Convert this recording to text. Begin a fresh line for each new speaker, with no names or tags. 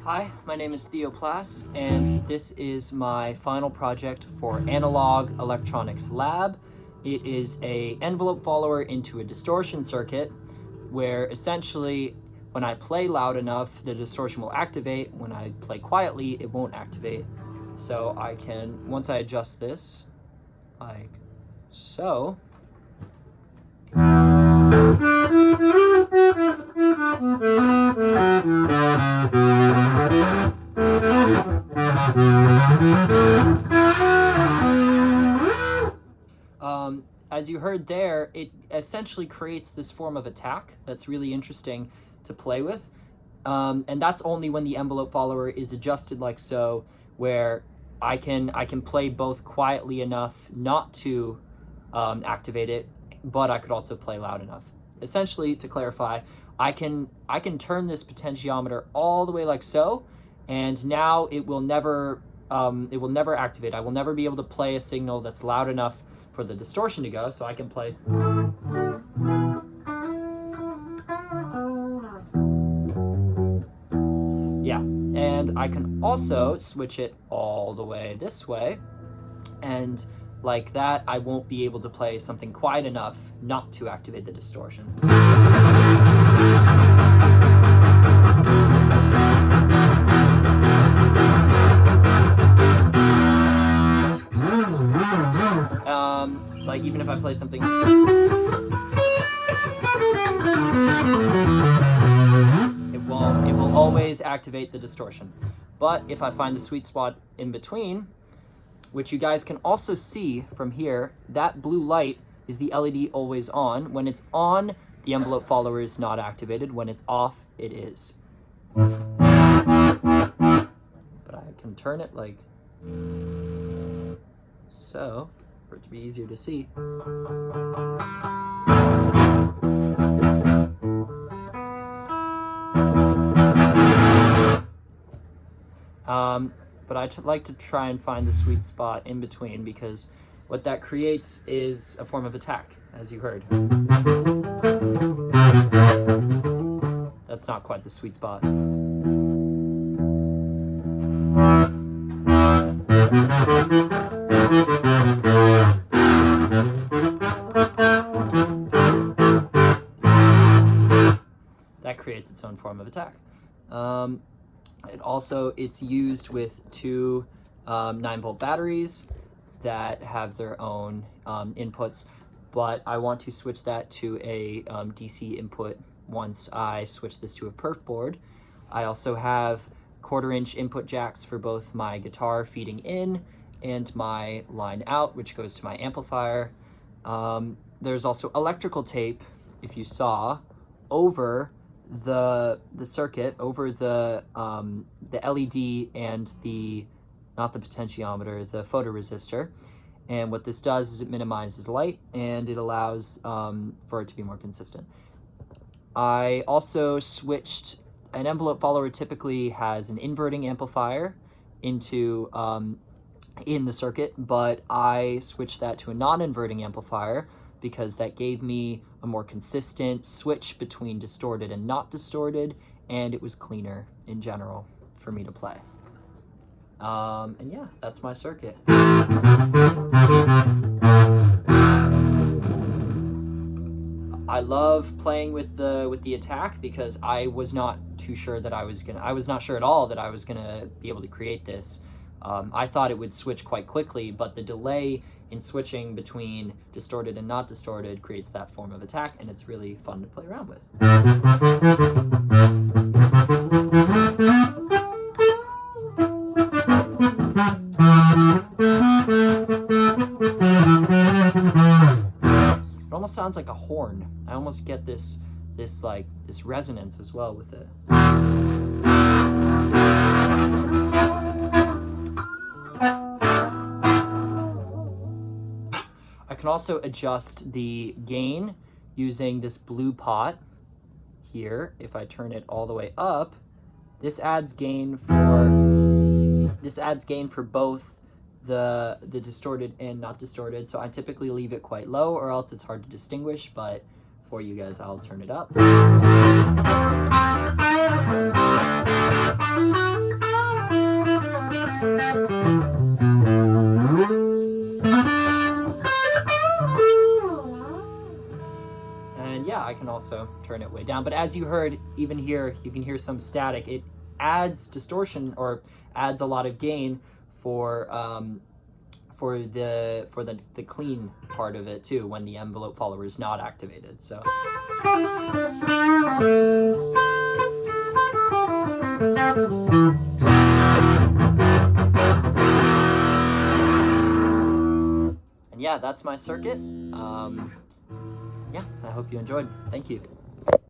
Hi, my name is Theo Plass, and this is my final project for Analog Electronics Lab. It is an envelope follower into a distortion circuit where essentially when I play loud enough, the distortion will activate. When I play quietly, it won't activate. So I can, once I adjust this, like so, as you heard there, it essentially creates this form of attack that's really interesting to play with. And that's only when the envelope follower is adjusted like so, where I can play both quietly enough not to activate it, but I could also play loud enough. Essentially, to clarify, I can turn this potentiometer all the way like so, and now it will never activate. I will never be able to play a signal that's loud enough for the distortion to go, so I can play. Yeah, and I can also switch it all the way this way, and like that, I won't be able to play something quiet enough not to activate the distortion. Like even if I play something, it will always activate the distortion. But if I find the sweet spot in between, which you guys can also see from here, that blue light is the LED always on. When it's on, the envelope follower is not activated. When it's off, it is. But I can turn it like so for it to be easier to see. But I like to try and find the sweet spot in between, because what that creates is a form of attack, as you heard. That's not quite the sweet spot. That creates its own form of attack. It's used with two 9-volt batteries that have their own inputs, but I want to switch that to a DC input once I switch this to a perf board. I also have 1/4-inch input jacks for both my guitar feeding in and my line out, which goes to my amplifier. There's also electrical tape, if you saw, over the circuit, over the LED and not the potentiometer, the photoresistor. And what this does is it minimizes light and it allows for it to be more consistent. I also switched, an envelope follower typically has an inverting amplifier into in the circuit, but I switched that to a non-inverting amplifier because that gave me a more consistent switch between distorted and not distorted, and it was cleaner in general for me to play. And yeah, that's my circuit. I love playing with the attack because I was not too sure that I was not sure at all that I was gonna be able to create this. I thought it would switch quite quickly, but the delay in switching between distorted and not distorted creates that form of attack, and it's really fun to play around with. It almost sounds like a horn. I almost get this resonance as well with it. I can also adjust the gain using this blue pot here. If I turn it all the way up, this adds gain for both the distorted and not distorted. So I typically leave it quite low, or else it's hard to distinguish, but for you guys, I'll turn it up. And yeah, I can also turn it way down. But as you heard, even here, you can hear some static. It adds distortion, or adds a lot of gain for the clean part of it too, when the envelope follower is not activated. So. And yeah, that's my circuit. Yeah, I hope you enjoyed. Thank you.